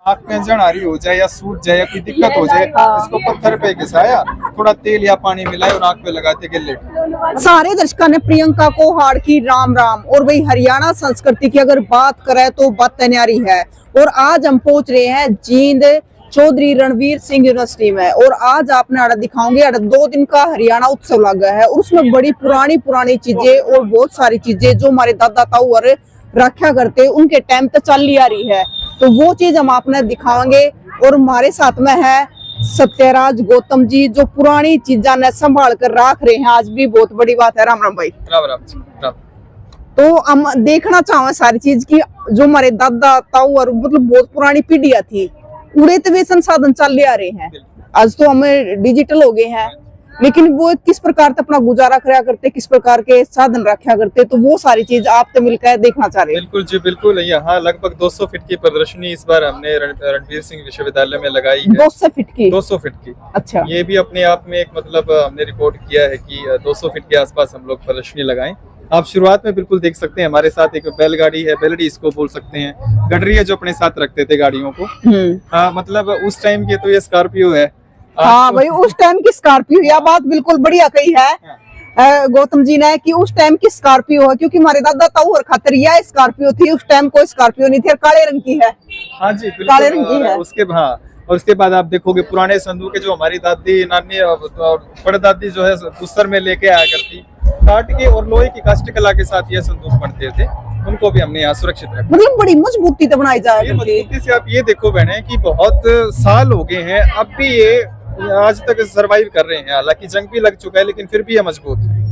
आँख में जणारी हो जाए या सूज जाए या कोई दिक्कत हो जाए, इसको पत्थर पे घिसाया, थोड़ा तेल या पानी मिलाए और आँख पे लगाते गिल्ले। सारे दर्शकों ने प्रियंका को हाड़ की राम राम। और वही हरियाणा संस्कृति की अगर बात करें तो बात न्यारी है। और आज हम पहुंच रहे हैं जींद चौधरी रणवीर सिंह यूनिवर्सिटी में। और आज आपने आड़ा दिखाओगे, 2 दिन का हरियाणा उत्सव लगा है और उसमें बड़ी पुरानी चीजें और बहुत सारी चीजें जो हमारे दादा ताऊ और रखा करते उनके टाइम तक चल आ रही है, तो वो चीज हम आपने दिखाएंगे। और हमारे साथ में है सत्यराज गौतम जी जो पुरानी चीजा ने संभाल कर रख रहे हैं, आज भी बहुत बड़ी बात है। राम राम भाई। राम। तो हम देखना चाहें सारी चीज की जो हमारे दादा ताऊ और मतलब बहुत पुरानी पीढ़ियां थी, उड़े तो वे संसाधन चल आ रहे हैं। आज तो हमें डिजिटल हो गए हैं, लेकिन वो किस प्रकार से अपना गुजारा करा करते, किस प्रकार के साधन रखा करते, तो वो सारी चीज आप तो मिलकर देखना चाह रहे हैं। बिल्कुल जी बिल्कुल। यहाँ लगभग 200 फीट की प्रदर्शनी इस बार हमने रणवीर सिंह विश्वविद्यालय में लगाई है। 200 फीट की? 200 फीट की। अच्छा। ये भी अपने आप में एक मतलब हमने रिकॉर्ड किया है कि 200 फीट के आसपास हम लोग प्रदर्शनी लगाएं। आप शुरुआत में बिल्कुल देख सकते हैं हमारे साथ एक बैलगाड़ी है, बैलडी इसको बोल सकते हैं, गडरी है जो अपने साथ रखते थे गाड़ियों को। मतलब उस टाइम के तो ये स्कॉर्पियो है। हाँ भाई, उस टाइम की स्कॉर्पियो, यह बात बिल्कुल बढ़िया कही है गौतम जी ने कि उस टाइम की स्कॉर्पियो है, क्योंकि हमारे दादा ताऊ और खातिर यह स्कॉर्पियो थी। उस टाइम कोई स्कॉर्पियो नहीं थी और काले रंग की है। हाँ जी बिल्कुल, काले रंग की है। उसके बाद आप देखोगे पुराने संदूक जो हमारी दादी नानी और परदादी जो है दुस्सर में लेके आया करती, काट के और लोहे की काष्ठ कला के साथ ये संदूक बनते थे, उनको भी हमने यहाँ सुरक्षित रखा। मतलब बड़ी मजबूती से बनाई जाए। मजबूती से आप ये देखो बहने कि बहुत साल हो गए हैं, अब भी ये आज तक सरवाइव कर रहे हैं। हालांकि जंग भी लग चुका है लेकिन फिर भी ये मजबूत है।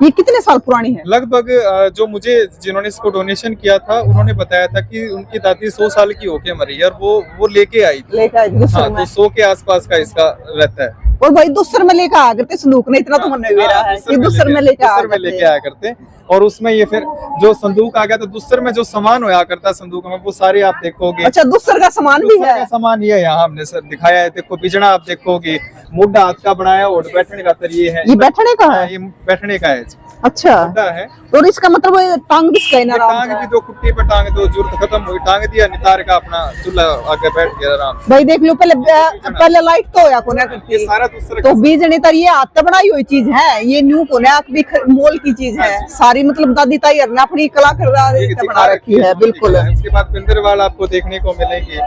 ये कितने साल पुरानी है? लगभग जो मुझे जिन्होंने इसको डोनेशन किया था उन्होंने बताया था कि उनकी दादी 100 साल की होके मरी है और वो लेके आई थी। हाँ, तो 100 के आसपास का इसका रहता है। और भाई दुस्सर में लेके आया करते संदूक ने, इतना तो मन में रहा है कि दुस्सर में लेके आया करते। और उसमें ये फिर जो संदूक आ गया तो दुस्सर में जो सामान होया करता संदूक में वो सारे आप देखोगे। अच्छा, दुस्सर का सामान भी है? सामान ये यहाँ हमने सर दिखाया है। देखो बिजड़ा आप देखोगे, मुड्ढा हाथ का बनाया और बैठने का तरिये है। ये बैठने का है? ये बैठने का है। अच्छा है। और इसका मतलब टांग किसका है? टांग भी दो कुट्टी पे टांग दो, जरूरत खत्म हुई टांग दिया, नितार का अपना चूल्हा आगे बैठ गया आराम। भाई देख लो, पहले लाइट तो होया कोने करती है सारा दूसरा, तो बीज ने तर ये हाथ से बनाई हुई चीज है, ये न्यू कोने भी मोल की चीज है सारी। मतलब दादी ताई ने अपनी कला बना रखी है। बिल्कुल। इसके बाद बिंदरवाल आपको देखने को मिलेंगे।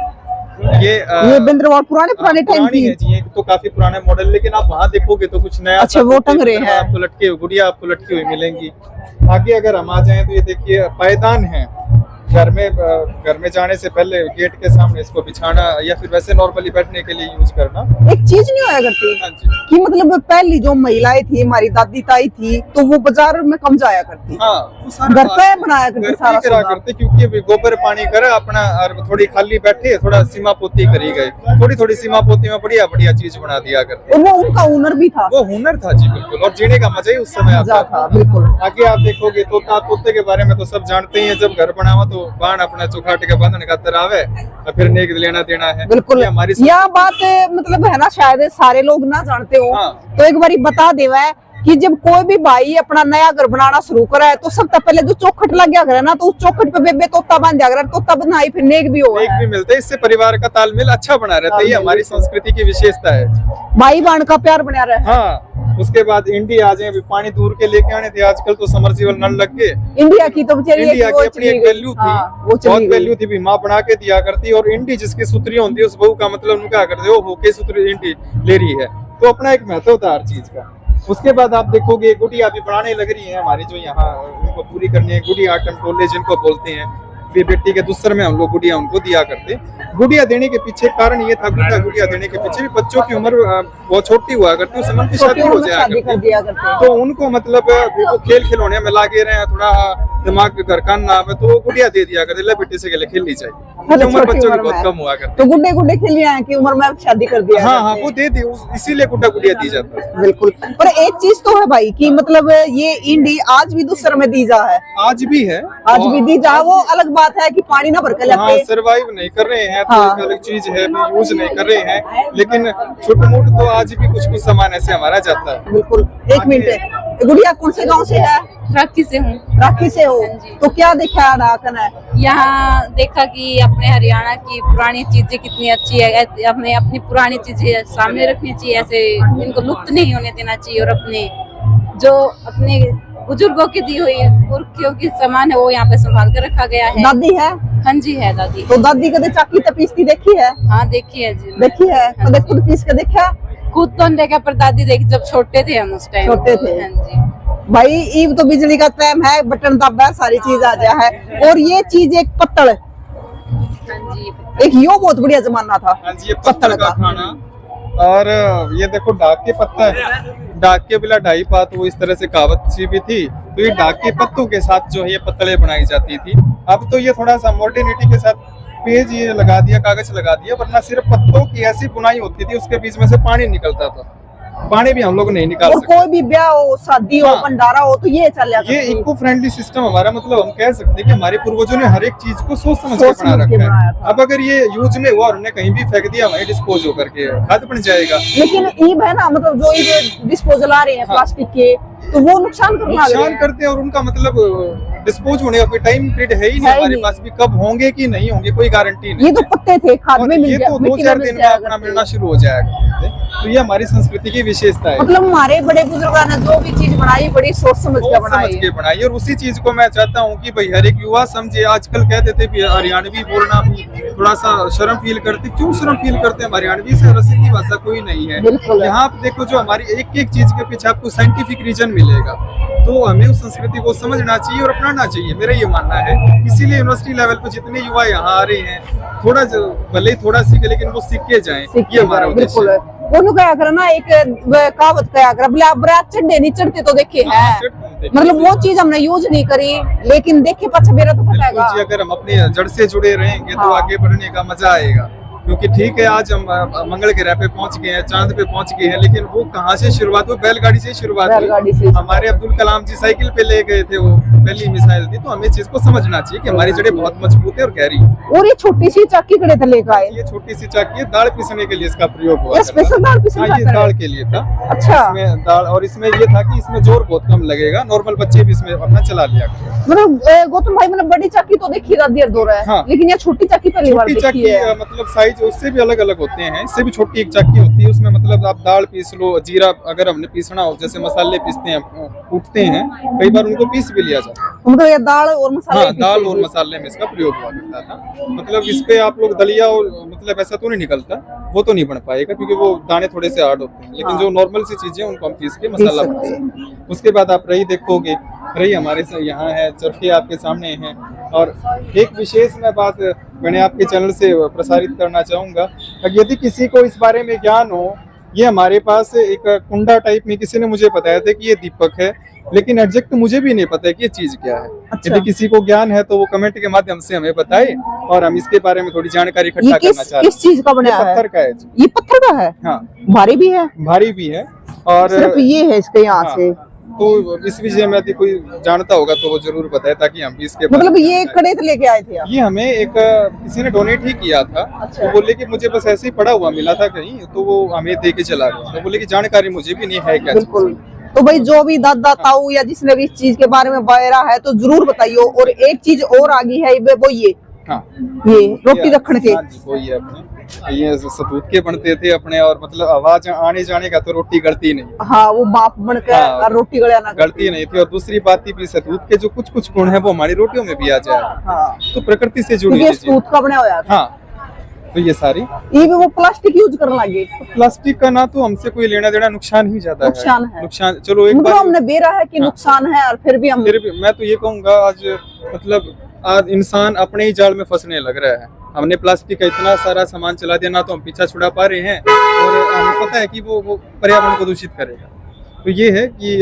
ये बिंदरवाल पुराने टाइम की है जी। तो काफी पुराने मॉडल, लेकिन आप वहाँ देखोगे तो कुछ नया। अच्छा, वो टंग रहे हैं आपको लटके हुए, गुड़िया आपको लटकी हुई मिलेंगी। आगे अगर हम आ जाएं तो ये देखिए पायदान है। घर में जाने से पहले गेट के सामने इसको बिछाना या फिर वैसे नॉर्मली बैठने के लिए यूज करना। एक चीज नहीं होया करती कि मतलब पहली जो महिलाएं थी हमारी दादी ताई थी तो वो बाजार में कम जाया करती। घर पे बनाया करती सारा करा करते, क्योंकि गोबर पानी करे अपना और थोड़ी खाली बैठे, थोड़ा सीमा पोती करी गई, थोड़ी सीमा पोती में बढ़िया चीज बना दिया करते। और वो उनका हुनर भी था। वो हुनर था जी बिल्कुल, और जीने का मजा ही उस समय आता था। बिल्कुल। आगे आप देखोगे तोते के बारे में तो सब जानते ही है। जब घर बनावा तो बाण अपना चौखाट के बंधन खातर आवे और फिर नेक लेना देना है। बिल्कुल। हमारी यह बात मतलब है ना, शायद सारे लोग ना जानते हो। तो एक बारी बता देवा कि जब कोई भी भाई अपना नया घर बनाना शुरू करा है तो सबसे पहले जो चौखट लग गया करे ना, तो उस चौखट पे बेबे तोता बांध दिया करे, तोता बनाई फिर नेक भी हो मिलता है। इससे परिवार का तालमेल अच्छा बना रहता है। ये हमारी संस्कृति की विशेषता है, भाई बहन का प्यार बना रहा है। हाँ। उसके बाद इंडिया आ जाए, अभी पानी दूर के लेके आने थे, आजकल तो समरसीबल नल लग गए। इंडिया की तो इंडिया की अपनी एक वैल्यू थी, बहुत वैल्यू थी भी, माँ बना के दिया करती। और इंडी जिसकी सूत्री होती है उस बहू का मतलब उनका करते हो होके सूत्री इंडी ले रही है, तो अपना एक महत्व होता है हर चीज का। उसके बाद आप देखोगे गुड़िया भी बनाने लग रही है हमारी, जो यहाँ उनको पूरी करनी है। गुड़िया आटम टोले जिनको बोलते हैं, बेटी के दूसर में हम लोग गुड़िया उनको दिया करते। गुड़िया देने के पीछे कारण ये था, गुड़िया देने के पीछे भी बच्चों की उम्र बहुत छोटी हुआ करती, उस समय उनकी शादी हो जाया करती, तो उनको मतलब वो खेल खिलौने में लागे रहे, थोड़ा दिमाग घर का ना आवे तो गुड़िया दे दिया करते, ले बेटे से खेले खेलनी चाहिए। उम्र बच्चों की बहुत कम हुआ करती, तो गुड्डे खेलिए हैं कि उम्र में शादी कर दिया। हाँ, वो दे दी, इसीलिए गुड़िया दी जाता है। बिल्कुल। पर एक चीज तो है भाई कि मतलब ये इंडी आज भी दूसरे में दी जा है, आज भी है, आज भी दी जा। वो अलग बात है कि पानी ना भर के सरवाइव नहीं कर रहे हैं, तो एक अलग चीज है, यूज नहीं कर रहे हैं, लेकिन छोटे मोटे तो आज भी कुछ सामान ऐसे हमारा जाता है। बिल्कुल। एक मिनट गुड़िया कौन से गांव से है? राखी से हूँ। राखी से हो? तो क्या देखा है डाकन है? यहाँ देखा कि अपने हरियाणा की पुरानी चीजें कितनी अच्छी है, अपने अपनी पुरानी चीजें सामने रखनी चाहिए, ऐसे इनको लुप्त नहीं होने देना चाहिए, और अपने जो अपने बुजुर्गों की दी हुई पुरखियों की सामान है वो यहाँ पे संभाल कर रखा गया है। दादी है? हाँ जी है दादी। तो दादी कदे चाकी ते पीसती देखी है? हाँ देखी है जी। देखी है? कदे खुद पीस के देखा? खुद तो नहीं देखा, पर दादी देखी जब छोटे थे हम, उस टाइम छोटे थे। हाँ जी। भाई ईब तो बिजली का टाइम है, बटन दबा सारी चीज आ जाए है। और ये चीज एक पत्तल, हाँ जी एक यो बहुत बढ़िया जमाना था। हाँ जी, ये पत्तल का खाना। और ये देखो डाक के पत्ता है, डाक के बिला ढाई पात, वो इस तरह से कहावत सी भी थी। तो ये डाक के पत्तों के साथ जो है ये पत्तलें बनाई जाती थी। अब तो ये थोड़ा सा मॉडर्निटी के साथ पेज ये लगा दिया, कागज लगा दिया, वरना सिर्फ पत्तों की ऐसी बुनाई होती थी, उसके बीच में से पानी निकलता था। पानी भी हम लोग नहीं निकाल और सकते। कोई भी ब्याह हो, शादी हो, हाँ। भंडारा हो, तो ये चल जाता ये था। इको फ्रेंडली सिस्टम हमारा, मतलब हम कह सकते हैं कि हमारे पूर्वजों ने हर एक चीज को सोच समझ के सोच बना समझ के रखा बनाया है। था। अब अगर ये यूज में हुआ और उन्हें कहीं भी फेंक दिया, वहीं डिस्पोज होकर के खाद बन जाएगा। लेकिन ईब है ना, मतलब जो ईब डिस्पोजल आ रहे हैं हाँ। प्लास्टिक के, तो वो नुकसान करने वाले नुकसान हैं। करते हैं, और उनका मतलब डिस्पोज होने का कोई टाइम पीरियड है ही नहीं है ही हमारे नहीं। पास भी, कब होंगे कि नहीं होंगे कोई गारंटी नहीं ये तो है। पत्ते थे, खाद और में मिल ये गया, तो मिट्टी 2-4 में दिन मिल में जाया अपना करते। मिलना शुरू हो जाएगा। तो ये हमारी संस्कृति की विशेषता है। मतलब हमारे बड़े बुजुर्गों ने जो भी चीज बनाई, बड़ी सोच समझ के सोच बनाई समझ है। के बनाई, और उसी चीज को मैं चाहता हूँ कि भाई हर एक युवा समझे। आजकल कहते थे भी हरियाणवी बोलना भी थोड़ा सा शर्म फील करते, क्यों शर्म फील करते हैं? हरियाणवी से रसीदी भाषा कोई नहीं है। बिल्कुल। यहाँ आप देखो, जो हमारी एक एक चीज के पीछे आपको साइंटिफिक रीजन मिलेगा, तो हमें उस संस्कृति को समझना चाहिए और अपनाना चाहिए, मेरा ये मानना है। इसीलिए यूनिवर्सिटी लेवल पे जितने युवा यहाँ आ रहे हैं, थोड़ा भले ही थोड़ा सीखे, लेकिन वो सीख के जाएं, ये हमारा उद्देश्य बिल्कुल। है। वो क्या करा ना, एक कहावत कहा करा, बरात चढ़े नहीं चढ़ते तो देखे है। मतलब वो चीज हमने यूज नहीं करी, लेकिन देखे पछे मेरा तो पता बिल्कुल जी, है। अगर हम अपने जड़ से जुड़े रहेंगे तो हाँ। आगे बढ़ने का मजा आएगा। क्योंकि ठीक है, आज हम मंगल ग्रह पे पहुंच गए हैं, चांद पे पहुंच गए हैं, लेकिन वो कहाँ से शुरुआत हुई? बैलगाड़ी से शुरुआत बैलगाड़ी हुई। से। हमारे अब्दुल कलाम जी साइकिल पे ले गए थे, वो पहली मिसाइल थी। तो हमें इस चीज को समझना चाहिए कि हमारी जड़ें बहुत मजबूत है और गहरी है। और ये छोटी सी चाकी कड़े थे लेकर आए, ये छोटी सी चाकी है, दाल पीसने के लिए इसका प्रयोग हुआ ये करता स्पेशल था। दाल पीसने हाँ, ये का है? दाल के लिए था। अच्छा। इसमें दाल, और इसमें ये था कि इसमें जोर बहुत कम लगेगा, नॉर्मल बच्चे भी इसमें अपना चला लिया करें। मतलब गौतम भाई, मतलब बड़ी चाकी तो देखी रात दो रहा है, हाँ। लेकिन ये छोटी चाकी पहली बार छोटी देखी चाकी है। मतलब साइज उससे भी अलग अलग होते हैं, इससे भी छोटी एक चाकी होती है। उसमें मतलब आप दाल पीस लो, जीरा अगर हमने पीसना हो, जैसे मसाले पीसते हैं, कूटते हैं, कई बार उनको पीस भी लिया जाता है। मतलब ये दाल और मसाले हाँ, पीसे दाल और हुए। मसाले में इसका प्रयोग हुआ करता था। मतलब इस पे आप लोग दलिया और मतलब ऐसा तो नहीं निकलता, वो तो नहीं बन पाएगा क्योंकि वो दाने थोड़े से हार्ड होते हैं। लेकिन हाँ। जो नॉर्मल सी चीजें उनको हम पीस के मसाला बना सकते हैं। उसके बाद आप रही देखोगे, रही हमारे से यहाँ है, चरखे आपके सामने हैं। और एक विशेष मैं बात मैंने आपके चैनल से प्रसारित करना चाहूंगा, यदि किसी को इस बारे में ज्ञान हो, ये हमारे पास एक कुंडा टाइप में किसी ने मुझे बताया था कि ये दीपक है, लेकिन एग्जैक्ट मुझे भी नहीं पता है कि ये चीज क्या है। अच्छा। यदि किसी को ज्ञान है तो वो कमेंट के माध्यम से हमें बताए, और हम इसके बारे में थोड़ी जानकारी ये इकट्ठा करना चाहते किस चीज का हैं। ये बनाया है? पत्थर का है जी। ये पत्थर का है? हाँ, भारी भी है? भारी भी है। और सिर्फ ये है इसके यहाँ हाँ, से? तो इस विषय में यदि कोई जानता होगा तो वो जरूर बताए, ताकि हम भी इसके बारे मतलब में ये जानकारी- कड़े तो लेके आए थे आप? ये हमें एक किसी ने डोनेट ही किया था। अच्छा। तो बोले कि मुझे बस ऐसे ही पड़ा हुआ मिला था कहीं, तो वो हमें दे के चला गया। तो बोले कि जानकारी मुझे भी नहीं है क्या चीज़। बिल्कुल। तो भाई जो भी दादा ताऊ या जिसने भी इस चीज के बारे में बहरा है तो जरूर बताइए। और एक चीज और आ गई है, वो ये हाँ, रोटी रखने के। हाँ जी, वो ये अपने ये सतूत के बनते थे अपने, और मतलब आवाज आने जाने का तो रोटी गलती नहीं, हाँ, वो बाप बनकर हाँ, और रोटी गड़िया ना गलती नहीं थी। और दूसरी बात थी भी सतूत के जो कुछ कुछ गुण है वो हमारी रोटियों में भी आ जाए। हाँ, तो प्रकृति से जुड़ी क्योंकि हुई ये चीज। सूत का बना हुआ था। हाँ, तो ये सारी ये भी वो प्लास्टिक यूज करने लगे। प्लास्टिक का ना तो हमसे कोई लेना देना, नुकसान ही ज्यादा नुकसान है। नुकसान। चलो एक मतलब बार हमने बेरा है कि हाँ। नुकसान है, और फिर भी हम फिर भी मैं तो ये कहूंगा, आज मतलब आज इंसान अपने ही जाल में फंसने लग रहा है। हमने प्लास्टिक का इतना सारा सामान चला दिया, ना तो हम पीछा छुड़ा पा रहे हैं, और हमें पता है कि वो पर्यावरण को दूषित करेगा। तो ये है कि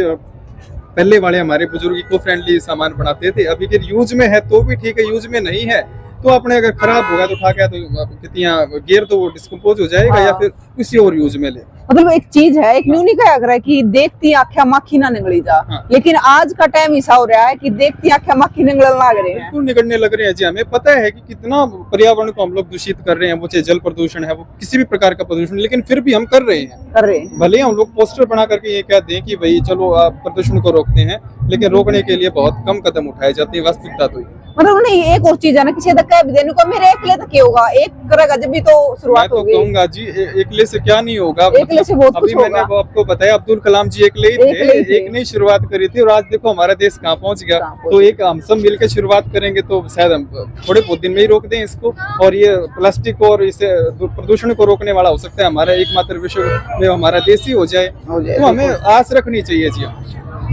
पहले वाले हमारे बुजुर्ग इको फ्रेंडली सामान बनाते थे। अभी अगर यूज में है तो भी ठीक है, यूज में नहीं है तो अपने अगर खराब होगा तो उठा के तो कितनी गेयर तो वो डिस्कम्पोज हो जाएगा, हाँ। या फिर किसी और यूज में ले। मतलब एक चीज है, एक न्यू नहीं कहा कर कि देखती आंखें मक्खी ना निकली जा, हाँ। लेकिन आज का टाइम ऐसा हो रहा है कि देखती आंखें मक्खी निकलने लग रहे हैं। बिल्कुल निकलने लग रहे हैं जी। हमें पता है कि कितना पर्यावरण को हम लोग दूषित कर रहे हैं, वो चाहे जल प्रदूषण है, वो किसी भी प्रकार का प्रदूषण, लेकिन फिर भी हम कर रहे हैं। भले ही हम लोग पोस्टर बना करके ये कहते हैं कि भाई चलो आप प्रदूषण को रोकते हैं, लेकिन रोकने के लिए बहुत कम कदम उठाए जाते हैं। वास्तविकता तो मतलब नहीं, एक और चीज है ना, किसी धक्का भी देने को मेरे एकले तक होगा, एक करेगा जब भी तो शुरुआत होगी। मैं तो कहूंगा जी एकले से क्या नहीं होगा, एकले से बहुत कुछ अभी मैंने वो आपको बताया, अब्दुल कलाम जी एकले ही थे, एक ने शुरुआत करी थी, और आज देखो हमारा देश कहाँ पहुंच गया। तो एक हम सब मिलकर शुरुआत करेंगे तो शायद हम थोड़े बहुत दिन में ही रोक दें इसको, और ये प्लास्टिक और इसे प्रदूषण को रोकने वाला हो सकता है हमारा एकमात्र विश्व में हमारा देश ही हो जाए। तो हमें आस रखनी चाहिए जी।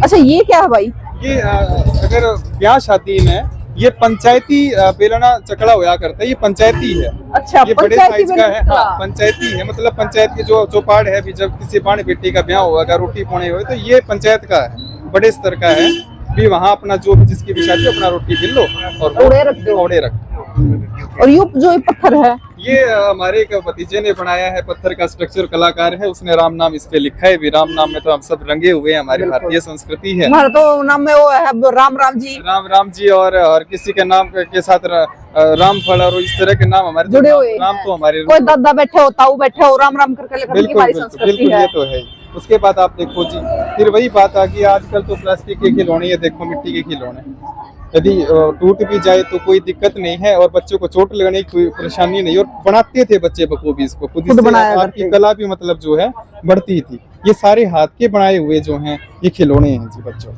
अच्छा ये क्या है भाई? ये अगर ब्याह शादी में ये पंचायती बेलना चकड़ा होया करता है, ये पंचायती है। अच्छा, ये बड़े साइज का है। हाँ, पंचायती है, मतलब पंचायत की जो चौपाड़ है, भी जब किसी बाण बेटी का ब्याह होगा, रोटी पोने हुए, तो ये पंचायत का है, बड़े स्तर का है। भी वहाँ अपना जो भी जिसकी भी शादी अपना रोटी बिल लो और ओढ़े रख दो। ओढ़े रख। और ये जो ये पत्थर है, ये हमारे एक भतीजे ने बनाया है, पत्थर का स्ट्रक्चर कलाकार है, उसने राम नाम इस पे लिखा है भी। राम नाम में तो हम सब रंगे हुए हैं, हमारी भारतीय संस्कृति है। हमारा तो नाम में वो है राम राम जी, राम जी, और किसी के नाम के साथ रामफल और इस तरह के नाम हमारे जुड़े हुए नाम तो हमारे कोई दादा बैठे हो, ताऊ बैठे हो, राम राम करके लिखने की हमारी संस्कृति बिल्कुल है। ये तो है। उसके बाद आप देखो जी, फिर वही बात आ गई, आजकल तो प्लास्टिक के खिलौने, ये देखो मिट्टी के खिलौने, यदि टूट भी जाए तो कोई दिक्कत नहीं है, और बच्चों को चोट लगने की कोई परेशानी नहीं। और बनाते थे बच्चे बखूबी इसको, खुद आपकी कला भी मतलब जो है बढ़ती थी। ये सारे हाथ के बनाए हुए जो हैं ये खिलौने हैं जी बच्चों।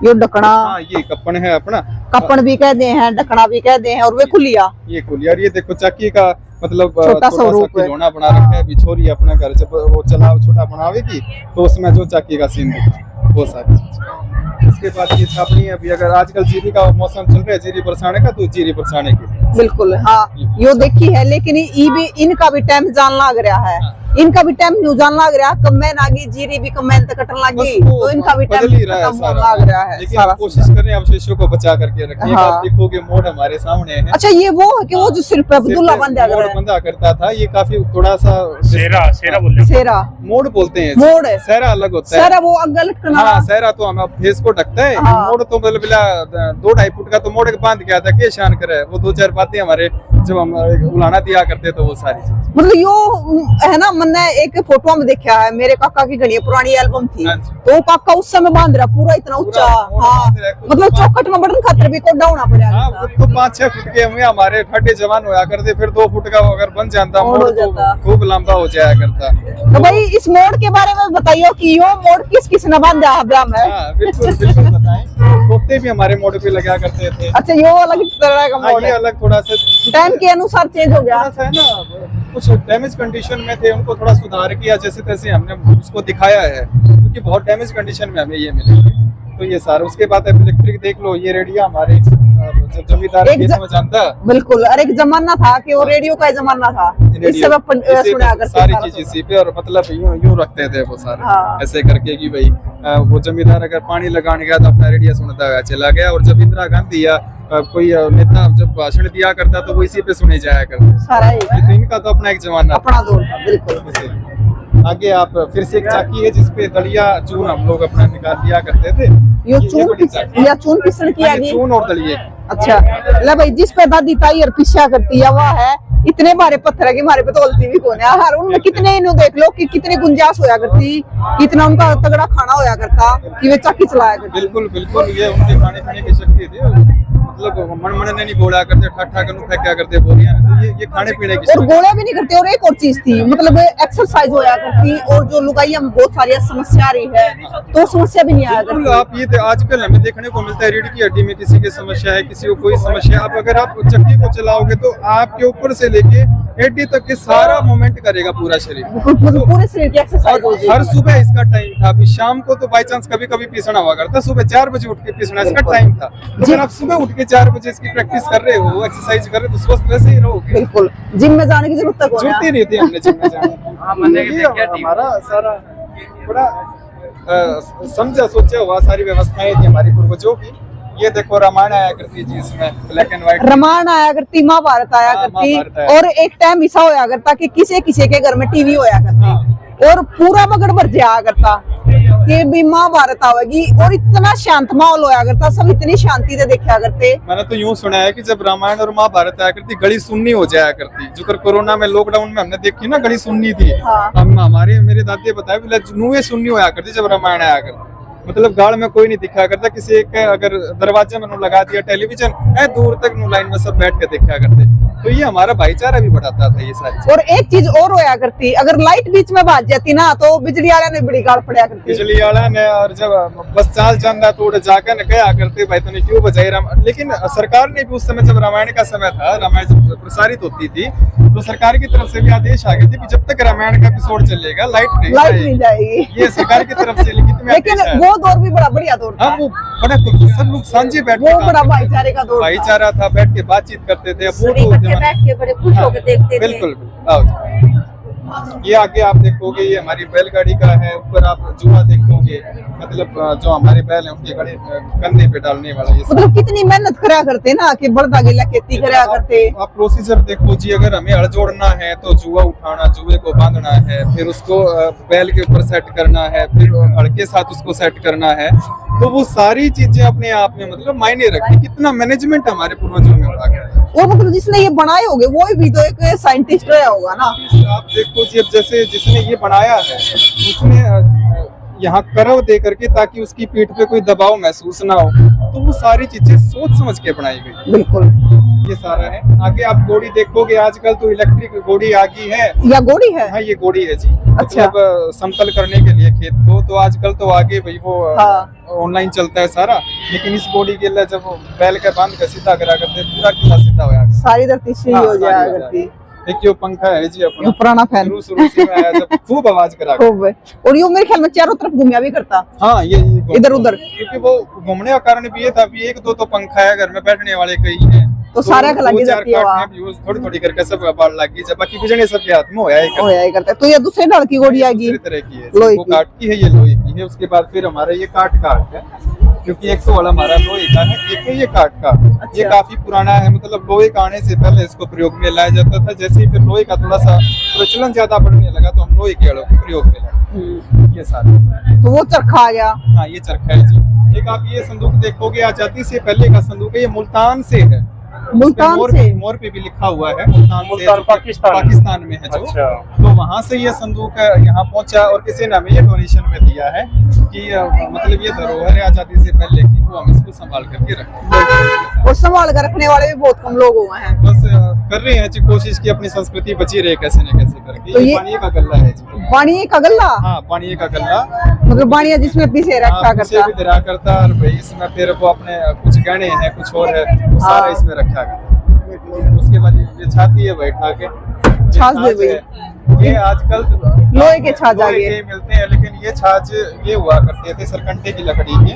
ये ढकना, हाँ, ये कप्पन है अपना, कप्पन भी कहते हैं, ढकना भी कहते हैं, और वे खुलिया, ये खुलिया। और ये देखो चक्की का मतलब छोटा सा खिलौना बना रखा है। बिछोरी अपना घर जब वो चला छोटा बनावेगी तो उसमें जो चक्की का सीन दिखता, वो सारी चीज। इसके बाद ये छापनी है। अभी अगर आजकल जीरी का मौसम चल रहा है, जीरी बरसाने का, तो जीरी बरसाने की बिल्कुल हाँ यो देखी है, लेकिन इनका भी टाइम जान लग रहा है। इनका भी टाइम न्यू जान लग रहा है, कमेन आगी, जीरी भी कमेन तक कटन लगी, तो इनका भी टाइम लग रहा है। लेकिन आप कोशिश करें अवशेषों को बचा करके रखिए। हाँ। आप देखोगे मोड़ हमारे सामने है। अच्छा ये वो है कि वो जो सिर पे अब्दुल्ला बंदा करता था, ये काफी थोड़ा सा सेरा बोलते हैं, सेरा मोड़ बोलते हैं। मोड़ है, सहरा अलग होता है। सहरा वो अगल लटकना। हाँ, सहरा तो हम फेस को ढकता है। हाँ। मोड़ तो मतलब 2-2.5 फुट का तो मोड़ बांध के आता, क्या शान करे, वो 2-4 बातें हमारे जब हम उलाना दिया करते तो वो सारी चीज। मतलब यो है ना, मैंने एक फोटो में देखा है, मेरे काका की घड़ी पुरानी एल्बम थी, तो काका उस समय बांध रहा पूरा इतना ऊंचा। हाँ, मतलब चौखट में बढ़न खातर भी को डाउना पड़ा। हाँ, तो 5-6 फुट के हुए हमारे फटे जवान होया करते, फिर 2 फुट का अगर बन जाता मोड़ तो खूब लंबा हो जाया करता। तो भाई इस मोड़ के बारे में बताइए कि यो मोड़ किस किस ने बांधा है में? बिल्कुल बताएं। तोते भी हमारे मोड़ पे लगा करते थे। अच्छा यो अलग तरह का मोड़ ये अलग थोड़ा सा टाइम के अनुसार चेंज हो गया। थोड़ा सा है ना, कुछ डैमेज कंडीशन में थे, उनको थोड़ा सुधार किया, जैसे तैसे हमने उसको दिखाया है, क्योंकि बहुत डैमेज कंडीशन में हमें ये मिलेंगे। तो ये सारा, उसके बाद इलेक्ट्रिक देख लो, ये रेडियो हमारे जब जमींदार जानता। बिल्कुल, अरे एक जमाना था कि वो रेडियो का जमाना था, इस सब सुना करते सारी चीज इसी पे, और मतलब यूं रखते थे वो सारे। हाँ। ऐसे करके कि भाई वो जमींदार अगर पानी लगाने गया तो अपना रेडियो सुनता हुआ चला गया, और जब इंदिरा गांधी या कोई नेता जब भाषण दिया करता तो वो इसी पे सुने जाया करते सारा ही। तो इनका तो अपना एक जमाना, अपना दौर था बिल्कुल। आगे आप फिर से एक चाकी है जिसपे दलिया चून हम लोग अपना निकाल दिया करते थे। ये चून पिसण की आगे चून और दलिये। अच्छा ले भाई, जिस पे दादी ताई और पिस्या करती है वह है। इतने बारे पत्थर है कि हमारे पे तोलती भी कौन है। हर उनमें कितने इन्हों देख लो कि कितनी गुंजाइश होया करती, कितना उनका तगड़ा खाना होया करता कि वे चाकी चलाया करते। बिल्कुल बिल्कुल, ये उनके खाने पीने की शक्ति थी। मतलब मन ने नहीं बोला करते, ठा कनु फेंका करते बोलियां, तो ये खाने पीने की। और गोले भी नहीं करते। और एक और चीज थी, मतलब एक्सरसाइज होया करती, और जो लुगाई में बहुत सारी समस्या आ रही है तो समस्या भी नहीं आया करती। आप ये आजकल हमें देखने को मिलता है, रीढ़ की हड्डी में किसी की समस्या है, किसी को कोई समस्या। आप अगर आप चक्की को चलाओगे तो आपके ऊपर से लेके हड्डी तक के सारा मूवमेंट करेगा पूरा शरीर, पूरे शरीर की एक्सरसाइज होगी। हर सुबह इसका टाइम था। अभी शाम को तो बाई चांस कभी कभी पीसना हुआ करता, सुबह 4 बजे उठ के पीसना इसका टाइम था। तो अगर आप सुबह उठ के 4 बजे इसकी प्रैक्टिस कर रहे हो, एक्सरसाइज कर रहे हो, तो स्वस्थ वैसे ही रहोगे। बिल्कुल, जिम में जाने की जरूरत तक जरूरत ही नहीं थी हमने जिम में जाने की। हमारा सारा बड़ा समझा सोचा हुआ सारी व्यवस्थाएं थी हमारी पूर्वजों की। ये देखो रामायण आया करती जी, इसमें ब्लैक एंड व्हाइट रामायण आया करती, महाभारत आया करती, और एक टाइम ऐसा होया करता कि किसी के घर में टीवी होया करती। और पूरा मगड़ भर जाया करता कि भी महाभारत आवेगी और इतना शांत माहौल होया करता, सब इतनी शांति से देखा करते। मैंने तो यूं सुना है कि जब रामायण और महाभारत आया करती गली सुननी हो जाया करती, जो कर कोरोना में लॉकडाउन में हमने देखी ना गली सुननी थी। हाँ। हम हमारे मेरे दादी बताया बोला नुए सुननी होया करती जब रामायण आया करती, मतलब गाड़ में कोई नहीं दिखा करता, किसी एक अगर दरवाजे में लगा दिया टेलीविजन है दूर तक लाइन में सब बैठ के देखा करते, तो ये हमारा भाईचारा भी बढ़ाता था ये सारी। और एक चीज और होया करती, अगर लाइट बीच में भाग जाती ना तो बिजली वाले ने बड़ी गाड़ पड़ा करती। बिजली वाला ने और जब बस चाल चंदा तो उड़ जाकर ने कहा करते भाई तूने क्यों बजाई लेकिन सरकार ने भी उस समय जब रामायण का समय था, रामायण जब प्रसारित होती थी तो सरकार की तरफ से भी आदेश आ गए थे कि जब तक रामायण का एपिसोड चलेगा लाइट नहीं जाएगी। ये सरकार की तरफ से लिखित में लेकिन वो दौर भी बड़ा बढ़िया दौर था। हाँ, वो बड़ा सब लोग सांझे बैठ वो बड़ा भाईचारे का दौर, भाईचारा था, बैठ के बातचीत करते थे। अब वो तो बैठ के बड़े खुश होकर देखते थे। बिल्कुल ये आगे आप देखोगे ये हमारी बैलगाड़ी का है, ऊपर आप जुआ देखोगे, मतलब जो हमारे बैल है उनके गले कंधे पे डालने वाला, ये मतलब कितनी मेहनत करा करते ना कि बड़दा गिला खेती करा करते। आप प्रोसीजर देखो जी, अगर हमें हड़ जोड़ना है तो जुआ उठाना, जुए को बांधना है, फिर उसको बैल के ऊपर सेट करना है, फिर हड़ के साथ उसको सेट करना है, तो वो सारी चीजें अपने आप में मतलब मायने रखती, कितना मैनेजमेंट हमारे पूर्वजों में होगा। वो मतलब जिसने ये बनाए होंगे वो भी तो एक साइंटिस्ट रहा होगा ना। आप देखो जी, अब जैसे जिसने ये बनाया है उसने यहाँ करव दे करके ताकि उसकी पीठ पे कोई दबाव महसूस ना हो, तो वो सारी चीजें सोच समझ के बनाई गई। बिल्कुल ये सारा है। आगे आप गोड़ी देखोगे, आजकल तो इलेक्ट्रिक गोड़ी आ गई है। या गोड़ी है? हाँ ये गोड़ी है जी। अच्छा। मतलब समतल करने के लिए खेत को, तो आजकल तो आगे भाई वो ऑनलाइन चलता है सारा, लेकिन इस गोड़ी के लिए जब बैल के बांध के सीधा करा करते पूरा किला सीधा हो, सारी धरती सीधी हो जाया करती। एक ये पंखा है जी अपना पुराना फैन, शुरू से आया जब खूब आवाज करा खूब, और ये मेरे ख्याल में चारों तरफ घूमिया भी करता। हाँ ये इधर उधर, क्योंकि वो घूमने का कारण भी ये था कि एक दो तो पंखा है, घर में बैठने वाले कई हैं, तो सारा का लगी जाती है थोड़ी थोड़ी करके सब बाढ़ लगी, जब बाकी बिजली सबके हाथ में होया करता। तो ये दूसरे ढाल की गोड़ी आएगी, दूसरी तरह की है, वो काट की है, ये लोहे की है। उसके बाद फिर हमारा ये काट का है, क्योंकि एक तो वाला हमारा लोहे का है, एक है ये काट का। अच्छा। ये काफी पुराना है, मतलब लोहे का आने से पहले इसको प्रयोग में लाया जाता था। जैसे ही फिर लोहे का थोड़ा सा प्रचलन ज्यादा बढ़ने लगा तो हम लोहे के अड़ों को प्रयोग में लाए। ये सारा तो वो चरखा आ गया। हाँ ये चरखा है जी। एक आप ये संदूक देखोगे, आजादी से पहले का संदूक है, ये मुल्तान से है। मुल्तान से मोर पे भी लिखा हुआ है मुल्तान पाकिस्तान में है जो। अच्छा। तो वहाँ से ये संदूक यहाँ पहुँचा और किसी ने हमें ये डोनेशन में दिया है कि मतलब ये धरोहर है आजादी से पहले की, तो हम इसको संभाल करके रखें। और संभाल कर रखने वाले भी बहुत कम लोग हुए हैं। बस कर रहे हैं जी कोशिश की अपनी संस्कृति बची रहे कैसे न कैसे करके। तो ये पानी का गल्ला है जी। पानी का गल्ला? हाँ पानी का गल्ला, मतलब पानी जिसमें पीछे रखा करता, भी धरा करता, और भाई इसमें फिर वो अपने कुछ गहने हैं कुछ और है वो सारा इसमें रखा गया। उसके बाद ये छाती है बैठा के छाछ दे भाई, ये आजकल लोहे के छाछ आ गए मिलते हैं, लेकिन ये छाछ ये हुआ करते थे सरकंटे की लकड़ी के,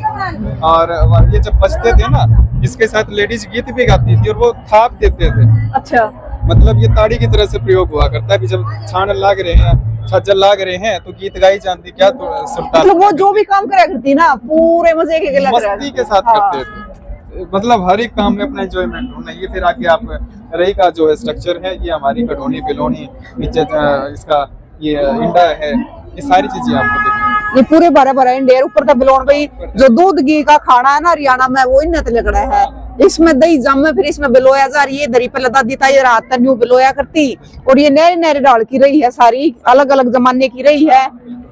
और ये जब बजते थे ना इसके साथ लेडीज गीत भी गाती थी और वो थाप देते थे। अच्छा, मतलब ये ताड़ी की तरह से प्रयोग हुआ करता है। जब छान लाग रहे हैं, छज्जल लाग रहे हैं तो गीत गाई जाती क्या, तो सुरताल मतलब वो जो भी काम करा करती ना पूरे मजे के मस्ती के साथ करते थे, मतलब हर एक काम में अपना एंजॉयमेंट होना। ये फिर आगे आप रही का जो है स्ट्रक्चर है, ये हमारी कटोनी बिलोनी, नीचे इसका ये इंडा है, ये सारी चीजें आपको देखने। ये पूरे 12 इंडिया ऊपर का बिलोन भाई जो दूध घी का खाना है ना हरियाणा में वो इन्नत लगड़ा है। इसमें दही जम में फिर इसमें बिलोया जा रही है, दरी पे लदा देता ये रात तक न्यू बिलोया करती, और ये नहरे नहरे डाल की रही है, सारी अलग अलग जमाने की रही है।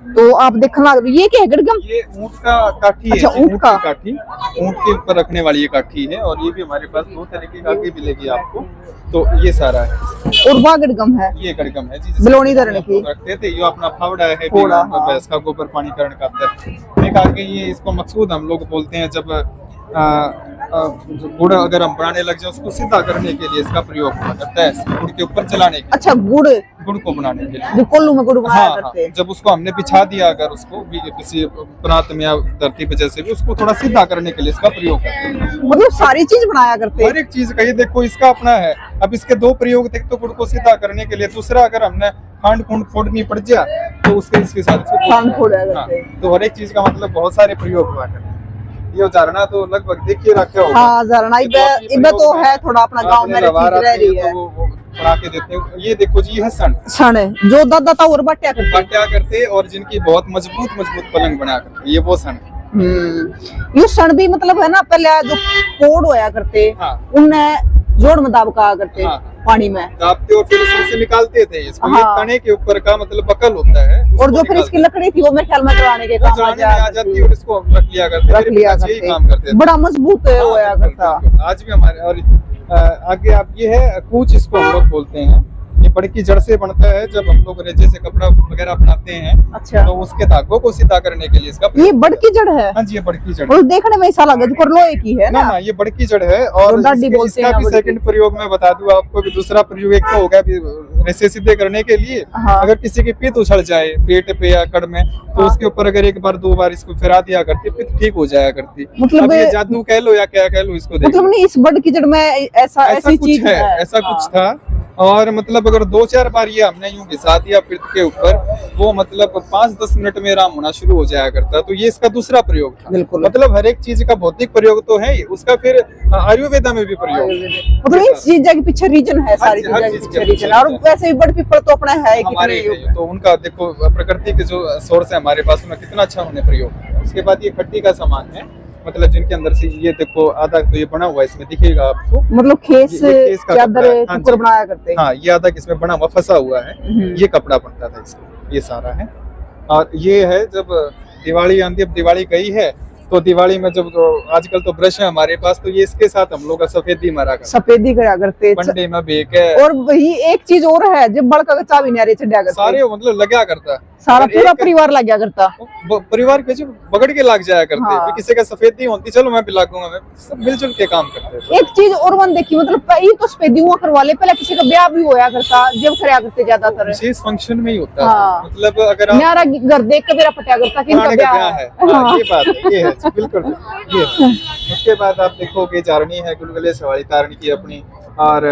तो आप देखना ये क्या है गड़गम? ये ऊंट का काठी अच्छा, है। ऊंट का काठी, ऊंट के ऊपर रखने वाली ये काठी है, और ये भी हमारे पास दो तरीके का आगे मिलेगी आपको। तो ये सारा है, और वह गड़गम है, ये गड़गम है जी, बिलोनी धरने की रखते थे। ये अपना फावड़ा है, भैंस का गोबर पानी करण का है। एक आगे ये इसको मकसूद हम लोग बोलते हैं, जब गुड़ अगर हम बनाने लग जाए उसको सीधा करने के लिए इसका प्रयोग हुआ करता है, गुड़ के ऊपर चलाने के। अच्छा, गुड़ को बनाने के लिए जो कोल्लू में गुड़ बनाया करते हैं। जब उसको हमने बिछा दिया, अगर उसको भी किसी प्रांत में या धरती पे जैसे भी, उसको थोड़ा सीधा करने के लिए इसका प्रयोग करते हैं। मतलब सारी चीज बनाया करते हैं, हर एक चीज का। ये देखो इसका अपना है। अब इसके दो प्रयोग थे, तो गुड़ को सीधा करने के लिए, दूसरा अगर हमने खांड खूंड फोड़नी पड़ जाए तो उसके इसके साथ खांड फोड़ा करते हैं। तो हर एक चीज का मतलब बहुत सारे प्रयोग हुआ करते हैं। ये झरना तो लगभग देखिए रखे हो। हाँ, झरना इबे तो है थोड़ा अपना गांव में रह रही है। तो बना के देते हैं। ये देखो जी, ये है सन सन है जो दादा था और बट्या करते। बाट्या करते और जिनकी बहुत मजबूत मजबूत पलंग बना करते, ये वो सन है। ये सन भी मतलब है ना, पहले जो कोड होया करते हाँ। उन्हें जोड़ मदाब कहा करते हाँ। पानी में दाबते और फिर इसमें से निकालते थे इसको। हाँ। ये तने के ऊपर का मतलब बकल होता है, और जो उसको फिर इसकी निकालते लकड़ी थी वो मेरे ख्याल में चढ़ाने के वो काम चढ़ाने में आ जाती है और इसको रख लिया करते, रख लिया मेरे पिताजी यही करते, काम करते थे। बड़ा मजबूत हाँ, होया बिल्कुल, करता। बिल्कुल। आज भी हमारे और आगे आप ये है कूच, इसको हम लोग बोलते हैं। ये बड़की जड़ से बनता है। जब हम लोग रेजे से कपड़ा वगैरह बनाते हैं अच्छा, तो उसके धागों को सीधा करने के लिए इसका ये बड़की जड़ है। हाँ जी, ये बड़की जड़ और देखने में ऐसा लगा जो लोहे की है ना ना। ना, ये बड़की जड़ है। और तो डाडी बोलते इसका हैं ना भी बड़की। सेकंड प्रयोग मैं बता दूं आपको भी। दूसरा प्रयोग एक तो होगा भी रेसे सीधे करने के लिए। हाँ। अगर किसी की पित्त उछल जाए पेट पे या कड़ में, तो हाँ। उसके ऊपर अगर एक बार दो बार इसको फिरा दिया करती, पित्त ठीक हो जाया करती। मतलब अब ये जादू कह लो या क्या कह लो, इसको देखो। मतलब नहीं, इस बड़की जड़ में ऐसा ऐसा ऐसी कुछ चीज है, है। ऐसा कुछ था। और मतलब अगर 2-4 बार ये हमने यूं घिसा दिया पित्त के ऊपर, वो मतलब 5-10 मिनट में आराम होना शुरू हो जाया करता। तो ये इसका दूसरा प्रयोग था। बिल्कुल। मतलब हर एक चीज का भौतिक प्रयोग तो है ही, उसका फिर आयुर्वेदा में भी प्रयोग है। मतलब इन चीजों के पीछे रीजन है, सारी हर चीजों के चीज पीछे के रीजन। पीछे और reason। वैसे भी बड़ पीपल तो अपना है हमारे कितने तो उनका देखो प्रकृति के जो सोर्स है हमारे पास, उन्हें कितना अच्छा उन्होंने प्रयोग किया। उसके बाद ये खट्टी का सामान है, मतलब जिनके अंदर से ये देखो आधा तो ये बना हुआ है, इसमें दिखेगा आपको। मतलब खेस ये खेस का चादर कपड़ा है। हाँ कुकर जी। बनाया करते। हाँ, ये आधा इसमें बना हुआ फंसा हुआ है, ये कपड़ा बनता था इसका, ये सारा है। और ये है जब दिवाली आती, अब दिवाली गई है तो दिवाली में जब आजकल तो ब्रश है हमारे पास, तो ये इसके साथ हम लोग सफेदी मारा करते, सफेदी करा करते। पंडे में बेक है। और वही एक चीज और है, जब बड़का का चाबी नारे चढ़ा करते, सारे मतलब लगा करता, सारा अगर पूरा एक- परिवार लग गया करता। परिवार के जो बगड़ के लाग जाया करते। हाँ। किसी का सफेदी होती, चलो मैं भी लागूंगा, मैं सब मिलजुल के काम करते थे। एक चीज और वन देखी, मतलब ये तो सफेदी हुआ करवा ले, पहले किसी का ब्याह भी होया करता, जब कराया करते ज्यादातर। विशेष फंक्शन में ही होता है। हाँ। मतलब अगर आप न्यारा घर देख के मेरा पटा करता कि इनका पुराने का ब्याह ब्याह है, है। हाँ, ये बात है, ये है जी, बिल्कुल ये है। उसके बाद आप देखोगे झारनी है, गुलगुले सवारी तारनी की अपनी। और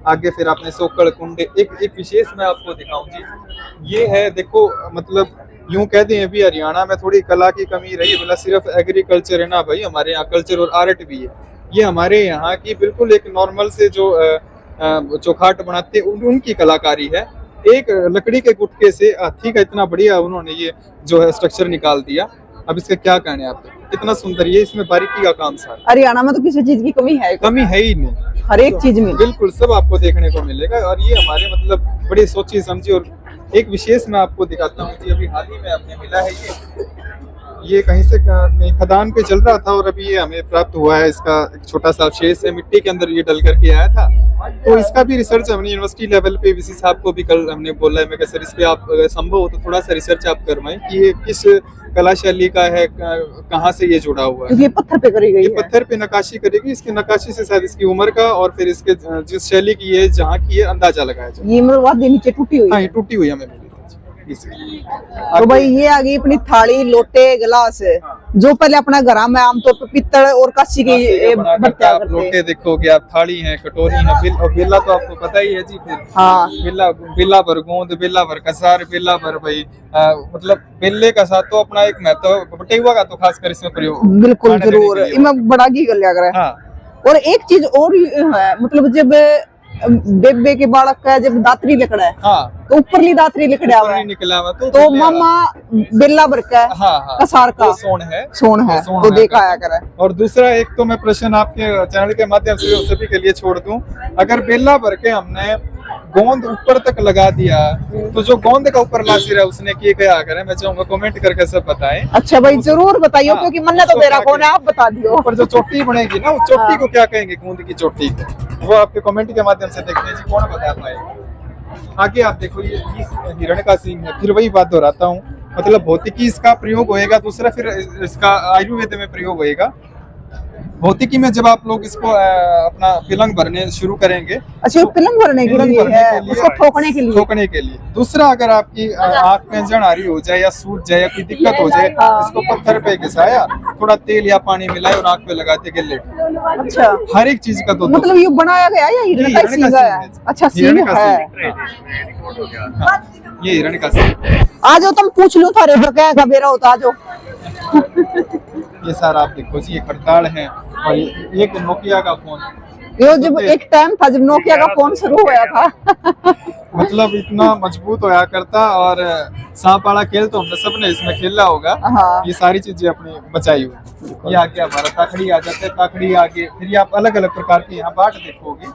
आगे फिर आपने सोकड़ कुंडे, एक विशेष मैं आपको दिखाऊं जी। ये है देखो, मतलब यूं कह दें अभी हरियाणा में थोड़ी कला की कमी रही, मतलब सिर्फ एग्रीकल्चर है ना भाई, हमारे यहाँ कल्चर और आर्ट भी है। ये हमारे यहाँ की बिल्कुल एक नॉर्मल से जो चौखाट बनाते उनकी कलाकारी है। एक लकड़ी के गुटके से हाथी का इतना बढ़िया उन्होंने ये जो है स्ट्रक्चर निकाल दिया। अब इसका क्या कहने आप, कितना सुंदर, ये इसमें बारीकी का काम सारा। हरियाणा में तो किसी चीज की कमी है, कमी है ही नहीं, हर एक चीज में। बिल्कुल सब आपको देखने को मिलेगा। और ये हमारे मतलब बड़ी सोची समझी। और एक विशेष मैं आपको दिखाता हूँ जी, अभी हाल ही में आपने मिला है ये कहीं से कहीं खदान पे चल रहा था और अभी ये हमें प्राप्त हुआ है। इसका एक छोटा सा अवशेष है, मिट्टी के अंदर ये डल करके आया था। तो इसका भी रिसर्च हमने यूनिवर्सिटी लेवल पे वीसी साहब को भी कल हमने बोला है, मैं सर इस पे आप अगर संभव हो तो थोड़ा सा रिसर्च आप करवाएं कि ये किस कला शैली का है, कहाँ से ये जुड़ा हुआ है। ये पत्थर पे करी गई ये है। पत्थर पे नक्काशी करेगी, इसकी नक्काशी से शायद इसकी उम्र का और फिर इसके जिस शैली की है, जहाँ की है, अंदाजा लगाया जाए। ये मतलब वादी नीचे टूटी हुई हाँ, है। ये टूटी हुई हमें मिली थी। तो भाई ये आ गई अपनी थाली, लोटे, गिलास, जो पहले अपना घर में आमतौर पर पित्तल और कांसी की बर्तन आप लोटे देखोगे, आप थाली है, कटोरी है, और बेला तो आपको पता ही है जी। फिर हाँ, बेला भर गोंद, बेला भर कसार, बेला भर भाई मतलब बेले का साथ तो अपना एक महत्व, बटेहुआ का तो खासकर इसमें प्रयोग बिल्कुल खाने देने जरूर, के लिए इनमें बड़ा की कर लिया करे। हाँ, और एक चीज और है, मतलब जब बेबे के बालक का जब दातरी लिखड़ा है, हाँ, तो ऊपरली दातरी लिखड़ा हुआ है, निकला हुआ तो मामा बेला भर का हाँ, हाँ, कसार का वो सोन है, सोन है, सोन तो है देखा का। आया करे। और दूसरा एक तो मैं प्रश्न आपके चैनल के माध्यम से सभी के लिए छोड़ दूं, अगर बेला भर के हमने गोंद ऊपर तक लगा दिया तो जो गोंद का ऊपर लासिर है उसने क्या करें, मैं चाहूंगा कमेंट करके सब बताएं। अच्छा भाई जरूर बताइए, हाँ, क्योंकि मन्ने तो उसको मेरा क्या कौन है, आप बता दियो। ऊपर जो चोटी बनेगी ना, उस चोटी को क्या कहेंगे, गोंद की चोटी को, वो आपके कमेंट के माध्यम से देखते हैं जी, कौन बता पाएगा। आगे आप देखो, ये हिरण का सींग है। फिर वही बात दोहराता हूँ, मतलब भौतिकी इसका प्रयोग होएगा, दूसरा फिर इसका आयुर्वेद में प्रयोग होएगा। भौतिकी में जब आप लोग इसको अपना पिलंग भरने शुरू करेंगे, अच्छा, पिलंग भरने के पिलंग लिए भरने है, के लिए, उसको ठोकने के लिए। ठोकने के लिए। दूसरा, अगर आपकी आंख में जन आ रही हो जाए या सूज जाए या कोई दिक्कत हो जाए, इसको पत्थर पे घिसाया, थोड़ा तेल या पानी मिलाए और आंख पे लगाते गिल्ले। अच्छा, हर एक चीज का तो मतलब ये बनाया गया या हिरण का सींग है? अच्छा, सींग है। हाँ, ये हिरण का सींग। आ जाओ, तुम पूछ लो थारे पर क्या का बेरा होता, आ जाओ। ये सारा आप देखो जी, ये करताल है और ये एक नोकिया का फोन, यो जब एक टाइम था जब नोकिया का फोन शुरू होया था मतलब इतना मजबूत होया करता। और सांप वाला खेल तो हमने सबने इसमें खेला होगा। हाँ। ये सारी चीजें अपनी बचाई हुई। ये आगे हमारा ताखड़ी आ जाता है, ताखड़ी आगे फिर ये आप अलग अलग प्रकार के यहाँ बाट देखोगे।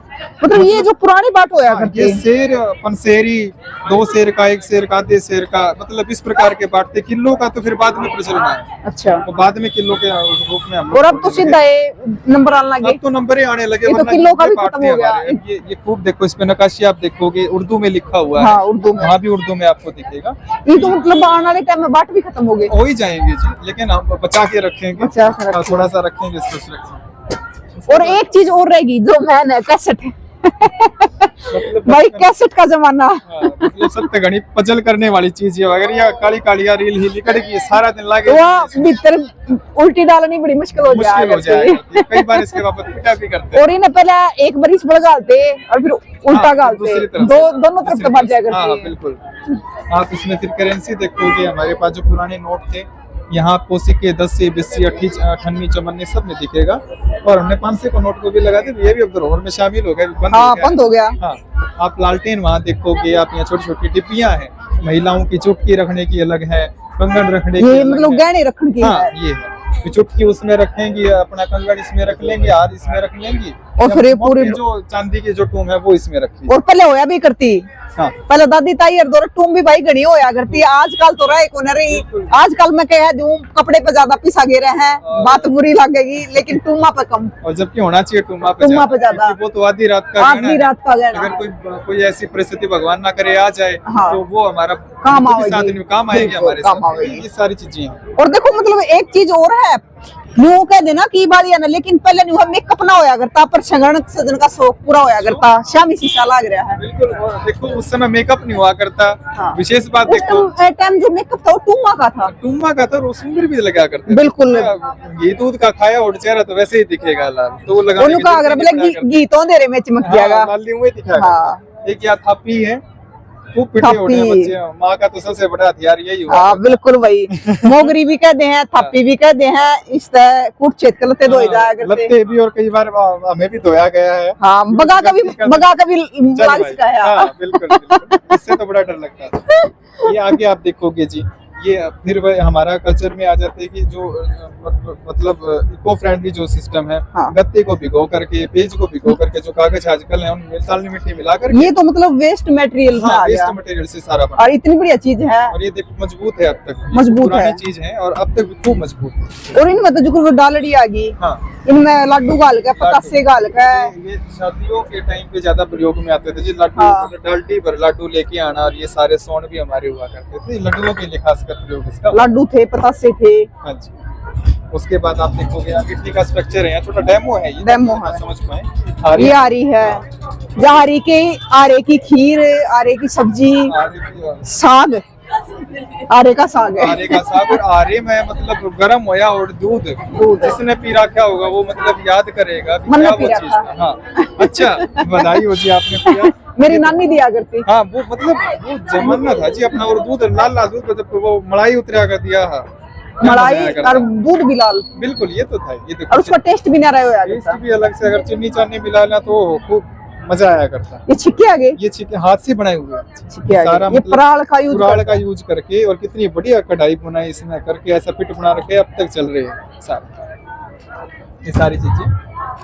मतलब ये जो पुरानी बात होया हाँ, करती ये शेर, पंसेरी, 2 शेर का, 1 शेर का, आधे शेर का, मतलब इस प्रकार के बांटते। किलो का तो फिर बाद में प्रचलन आया, अच्छा। तो बाद में किलो के रूप में हम लोग और अब तो छोड़ने सीधा ये नंबर आने लगे। लगे। अब तो नंबर ही आने लगे। ये तो वरना किलो का भी बांटते खत्म हो गया। हमारे। ये खूब देखो, इस पे नक्काशी आप देखोगे, उर्दू में लिखा हुआ है। हाँ, उर्दू में। वहाँ भी उर्दू में आपको दिखेगा। ये तो मतलब आने वाले टाइम में बाट भी खत्म हो गए। हो ही जाएंगे जी, लेकिन हम बचा के रखेंगे, बचा के रखेंगे। थोड़ा सा रखेंगे इसको सुरक्षित। और एक चीज और रहेगी जो मैन है, कैसेट मतलब भाई कैसेट का जमाना। हाँ, मतलब सत्य घड़ी पजल करने वाली चीज है। अगर यह काली काली रील ही लिकड़ गई सारा दिन लागे, वो भीतर उल्टी डालनी बड़ी मुश्किल हो मुश्किल हो जाएगा। कई बार इसके बाबत पिटा भी करते हैं। और इन्हें पहले एक बार इस पर गालते और फिर उल्टा हाँ, गालते, दूसरी तरफ दो से। दोनों तरफ दबा जाया हाँ, करते। बिल्कुल। आप इसमें फिर करेंसी देखोगे, हमारे पास जो पुराने नोट थे यहाँ आपको सिक्के 10 से 20 से 98 54 सब में दिखेगा। और हमने 500 को नोट को भी लगा दिया, ये भी अब धरोहर में शामिल हो गया, बंद हाँ, हो गया। बंद हो गया। हाँ, आप लालटेन वहाँ देखोगे, आप यहाँ छोटी छोटी डिब्बियां हैं, महिलाओं की चुटकी रखने की अलग है, कंगन रखने की ये अलग मतलब है। गहने रखने की हाँ, है। ये है। तो चुटकी उसमें रखेंगी, अपना कंगन इसमें रख लेंगे, हार इसमें रख लेंगी, और फिर ये मोटी पूरी जो चांदी की जो टूम है वो इसमें रखी। और पहले होया भी करती। हाँ, पहले दादी ताई और दो टूम भी भाई घनी होया करती। आजकल तो रहे को नहीं। आजकल मैं कह दूं कपड़े पे ज्यादा पिसा गे रहे हैं, बात बुरी लगेगी, लेकिन टूमा पे कम। और जबकि होना चाहिए टूमा पे ज्यादा। क्योंकि वो तो आधी रात का गहना आधी है। रात का गहना। अगर कोई ऐसी परिस्थिति भगवान ना करे आ जाए, हाँ। तो वो हमारा काम किसी आएगी। आदमी काम आएगी, बिल्कुल, हमारे काम साथ। आएगी। ये सारी चीजें हैं। और देखो मतलब एक चीज और है, यूं कह देना की बात है ना, लेकिन पहले न्यू मेकअप ना होया करता, पर सगन सजन का शौक पूरा होया करता। शामी शीशा लग रहा है। बिल्कुल। और देखो उस समय मेकअप नहीं हुआ करता। हाँ। विशेष बात उस देखो, टाइम जो मेकअप था वो टूमा का था। टूमा का था, और वो सुंदर भी लगा करते थे। बिल्कुल। घी दूध का खाया और चेहरा तो वैसे ही दिखेगा लाल, तो वो लगाने उन्होंने की कहा अगर जरूरत बोले नहीं पड़ा करती। गीतों दे रहे में चमक जाएगा। हाँ, लाली हुए दिखाएगा। हाँ। एक या थापी है, खूब पिटे उठे हैं थापी। बच्चे। माँ का तो सबसे बड़ा हथियार यही हुआ। हाँ, बिल्कुल वही। मोगरी भी कहते हैं, थापी भी कहते हैं, इस तरह कुट छेद के लते धोए जाया करते। लत्ते भी, और कई बार हमें भी धोया गया है। हाँ, बगा का भी चल लाल भाई। सिखाया। हाँ, बिल्कुल, बिल्कुल। इससे तो बड़ा डर लगता था। ये आगे आप देखोगे जी, ये फिर वह हमारा कल्चर में आ जाते हैं कि जो मतलब इको फ्रेंडली जो सिस्टम है, हाँ। गत्ते को भिगो करके, पेज को भिगो करके, जो कागज आजकल है उनमें साली मिट्टी मिला करके, ये तो मतलब वेस्ट मटेरियल में हाँ, आ गया। वेस्ट मटेरियल से सारा बना। और इतनी बढ़िया चीज है। और ये देखो मजबूत है, अब तक भी। मजबूत पुरानी है। चीज है और अब तक भी खूब मजबूत है। और इनमें तो जो डालड़ी आ गई, हाँ, इनमें लड्डू गाल के, पतासे गाल के। ये शादियों के टाइम पे ज्यादा प्रयोग में आते थे जी। लड्डू, हाँ। डल्टी भर लड्डू लेके आना, और ये सारे सोन भी हमारे हुआ करते थे। लड्डुओं के लिए खासकर प्रयोग इसका। लड्डू थे, पतासे थे। हाँ जी। उसके बाद आप देखोगे यहाँ गिट्टी का स्ट्रक्चर है, यहाँ छोटा डेमो है, ये डेमो आप है। समझ पाए। ये आ रही है जारी के आरे की खीर, आरे की सब्जी, साग, आरे का साग है। आरे का साग। और आरे में मतलब गरम होया और दूध, जिसने पी रखा होगा वो मतलब याद करेगा कि मैंने क्या पी वो चीज रखा। था। हाँ, अच्छा, बधाई हो जी, आपने पिया। मेरी नानी दिया करती। हाँ, वो मतलब वो जमाना था जी अपना। और दूध लाल लाल दूध, मतलब वो मलाई उतरा कर दिया। हाँ, क्या मजा मलाई आया करता। और दूध भी लाल, बिल्कुल, ये तो था। ये और देखो उसका टेस्ट भी ना रहा हो टेस्ट भी अलग से, अगर चीनी चानी मिला लेना तो खूब मजा आया करता। ये छिक्के आ गए। ये छिक्के हाथ से बनाए हुए हैं। छिक्के आ सारा गए। ये मतलब पराल का यूज कुराल का यूज करके, और कितनी बढ़िया कढ़ाई बुनाई इसमें करके ऐसा पिट बना रखे, अब तक चल रहे हैं सारे, ये सारी चीजें।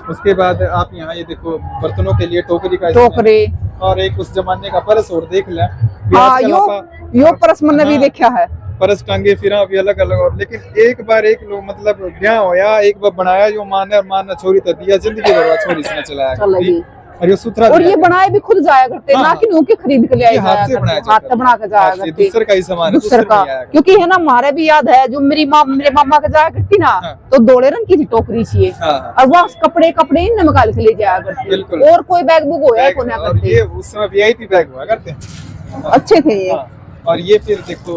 उसके बाद आप यहाँ ये देखो बर्तनों के लिए टोकरी का इसमें- टोकरे। और एक उस जमाने का परस और देख लें। हाँ, यो परस मैंने भी हाँ। देखा है। परस टांगे फिर अभी अलग अलग। और लेकिन एक बार एक लोग मतलब ब्याह होया, एक बार बनाया जो माने, और माना छोरी तो दिया, जिंदगी भर छोरी इसमें चलाया चलेगी। करती। और ये सुथरा और दिया ये करती। बनाए भी खुद जाया करते, हाँ, ना कि नूके खरीद के ले आए ये हाथ से जाया बनाया करते, हाथ से बना के जाया हाथ से, करते। दूसरे का ही सामान है, दूसर का, नहीं आया करता। क्योंकि है ना, हमारे भी याद है जो मेरे मामा के जाया करती ना, हाँ। तो दोड़े रंग की थी टोकरी चाहिए, हाँ, हाँ। और वह कपड़े इन निकाल के ले जाया करती। बिल्कुल। और कोई बैग बुक होया बैग, को ना और करते। ये उस समय वीआईपी बैग हुआ करते हैं। अच्छे थे ये। हाँ, और ये फिर देखो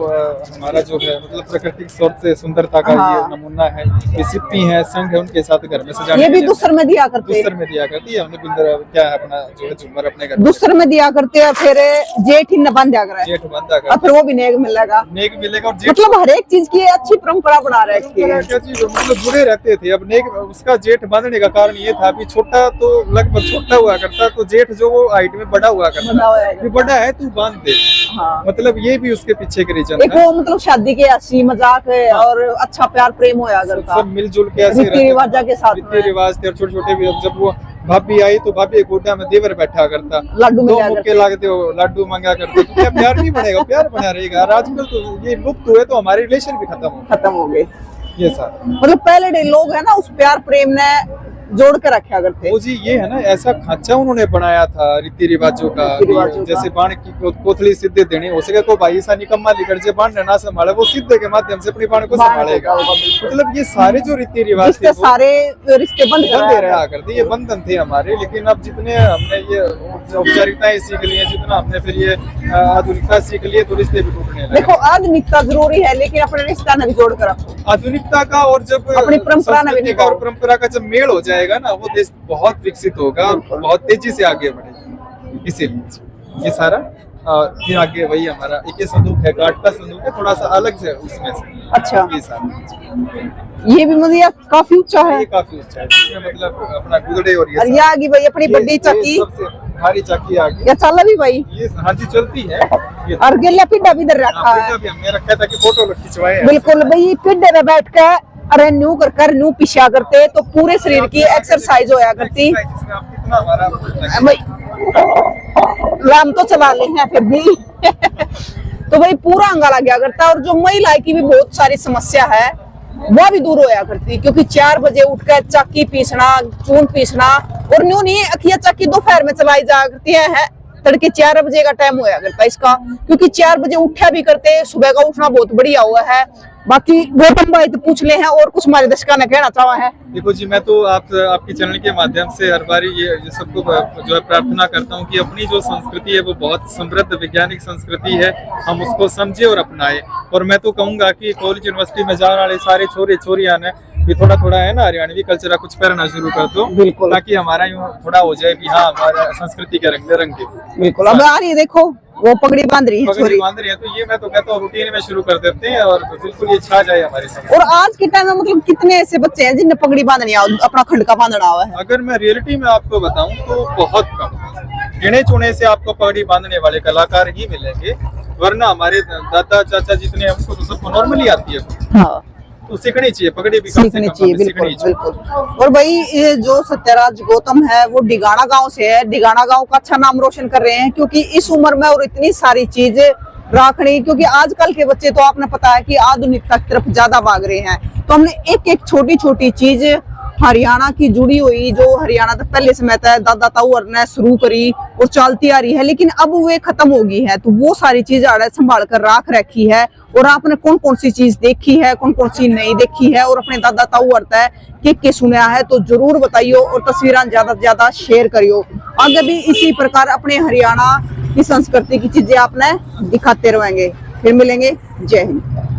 हमारा जो है मतलब प्राकृतिक स्रोत से सुंदरता का हाँ। ये नमूना है। ये सिप्पी है, संघ है, उनके साथ घर में सजाने ये भी के लिए दूसर में दिया करते दूसर में दिया करती है। हमने बिंदर क्या है अपना जो है झूमर अपने घर में दूसर में दिया करते हैं, फिर जेठ ही न बांधा करे जेठ बंदा और कर फिर वो भी नेक मिलेगा। नेक मिलेगा। और जेठ मतलब हर एक चीज की अच्छी परंपरा बना रखी है। क्या चीज मतलब जुड़े रहते थे। अब नेक उसका जेठ बांधने का कारण ये था कि छोटा तो लगभग छोटा हुआ करता, तो जेठ जो वो हाइट में बड़ा हुआ करता, बड़ा हुआ करता। कि बड़ा है तू बांध दे। हाँ। मतलब ये भी उसके पीछे के रीजन एक वो मतलब शादी के हंसी मजाक और अच्छा प्यार प्रेम होया करता, सब मिलजुल के ऐसे रीति रिवाजा के साथ रीति रिवाज थे। और छोटे छोटे भी जब वो भाभी आई तो भाभी गोटा में देवर बैठा करता, लड्डू दो मिला मुक्के लागते हो, लड्डू मंगा करते, तो क्या प्यार नहीं बनेगा? प्यार बना रहेगा। और आजकल तो ये लुप्त हुए तो हमारे रिलेशन भी खत्म हो गए। ये सारा मतलब पहले के लोग है ना उस प्यार प्रेम ने जोड़ के रखा करते। वो जी ये है ना ऐसा खांचा उन्होंने बनाया था रीति रिवाजों का, जैसे बाण की कोथली सिद्धे देनी हो सके तो भाई ऐसा निकम्मा निकल जे बाण ना संभाले, वो सिद्धे के माध्यम से अपनी बाण को संभालेगा। मतलब ये सारे जो रीति रिवाज थे सारे रिश्ते बंद रहा करते, ये बंधन थे हमारे। लेकिन अब जितने हमने ये औपचारिकताएं सीख ली है, जितना हमने फिर ये आधुनिकता सीख ली है, तो रिश्ते भी टूटने लगे। देखो आधुनिकता जरूरी है, लेकिन अपने रिश्ता ने भी जोड़ कर रखो। आधुनिकता का और जब अपनी परंपरा ने भी और परंपरा का जब मेल हो जाएगा ना, वो देश बहुत विकसित होगा, बहुत तेजी से आगे बढ़ेगा। इसीलिए ये सारा फिर आगे वही हमारा एक ये संदूक है, काट का संदूक है, थोड़ा सा अलग से उसमें से। अच्छा। ये सारा ये भी मतलब काफी ऊंचा है, ये काफी ऊंचा है। इसमें मतलब अपना गुदड़े और ये आ गई भाई अपनी बड़ी चक्की, सबसे भारी चक्की आ गई। या चल भी भाई ये हाँ जी चलती है। ये और गेला पिड्डा भी इधर रखा है। पिड्डा भी हमने रखा था कि फोटो खिंचवाए। बिल्कुल भाई, पिड्डे में बैठ के अरे न्यू कर न्यू पिछा करते तो पूरे शरीर की एक्सरसाइज होया करती। भाई लाम तो चला ले हैं फिर भी तो भाई पूरा अंगा लग गया करता। और जो महिला की भी बहुत सारी समस्या है वह भी दूर होया करती, क्योंकि 4 बजे उठकर चक्की पीसना, चून पीसना, और न्यू नहीं अखिया चक्की दोपहर में चलाई जा करती है, तड़के 4 बजे का टाइम होया करता इसका, क्योंकि 4 बजे उठा भी करते। सुबह का उठना बहुत बढ़िया हुआ है। बाकी गौतम भाई तो पूछ ले हैं और कुछ हमारे दर्शकों ने कहना चाहा है। देखो जी, मैं तो आपके चैनल के माध्यम से हर बारी ये सबको जो है प्रार्थना करता हूँ कि अपनी जो संस्कृति है वो बहुत समृद्ध वैज्ञानिक संस्कृति है, हम उसको समझे और अपनाए। और मैं तो कहूँगा कि कॉलेज यूनिवर्सिटी में जाने वाले सारे छोरे छोरियां ने भी थोड़ा थोड़ा है ना हरियाणवी कल्चर कुछ पहनना शुरू कर दो, बिल्कुल, ताकि हमारा यूँ थोड़ा हो जाए कि हाँ हमारा संस्कृति के रंग में रंगे। बिल्कुल। अब आ रही है, देखो वो पगड़ी बांध रही है, पगड़ी बांध रही है, तो ये मैं तो कहता हूँ रूटीन में शुरू कर देते हैं और बिल्कुल ये छा जाए हमारे साथ। और आज के टाइम में मतलब कितने ऐसे बच्चे हैं जिन्हें पगड़ी बांधनी अपना खंड का बांधना हुआ है? अगर मैं रियलिटी में आपको बताऊं तो बहुत कम, गिने चुने से आपको पगड़ी बांधने वाले कलाकार ही मिलेंगे, वरना हमारे दादा चाचा जितने हैं उनको तो सबको नॉर्मली आती है। हाँ, तो सीखनी चाहिए, पगड़ी भी सीखनी चाहिए। बिल्कुल बिल्कुल। और भाई ये जो सत्यराज गौतम है वो डिगाना गांव से है। डिगाना गांव का अच्छा नाम रोशन कर रहे हैं, क्योंकि इस उम्र में और इतनी सारी चीजें रखनी, क्योंकि आजकल के बच्चे तो आपने पता है कि आधुनिकता की तरफ ज्यादा भाग रहे हैं। तो हमने एक एक छोटी छोटी चीज हरियाणा की जुड़ी हुई, जो हरियाणा तक पहले समय तक दादा ताऊ ने शुरू करी और चलती आ रही है, लेकिन अब वे खत्म हो गई है, तो वो सारी चीज आड़े संभाल कर रख रखी है। और आपने कौन कौन सी चीज देखी है, कौन कौन सी नहीं देखी है, और अपने दादा ताऊ अर्थ है के सुना है, तो जरूर बताइयो और तस्वीरें ज्यादा से ज्यादा शेयर करियो। आगे भी इसी प्रकार अपने हरियाणा की संस्कृति की चीजें आपने दिखाते रहेंगे। फिर मिलेंगे। जय हिंद।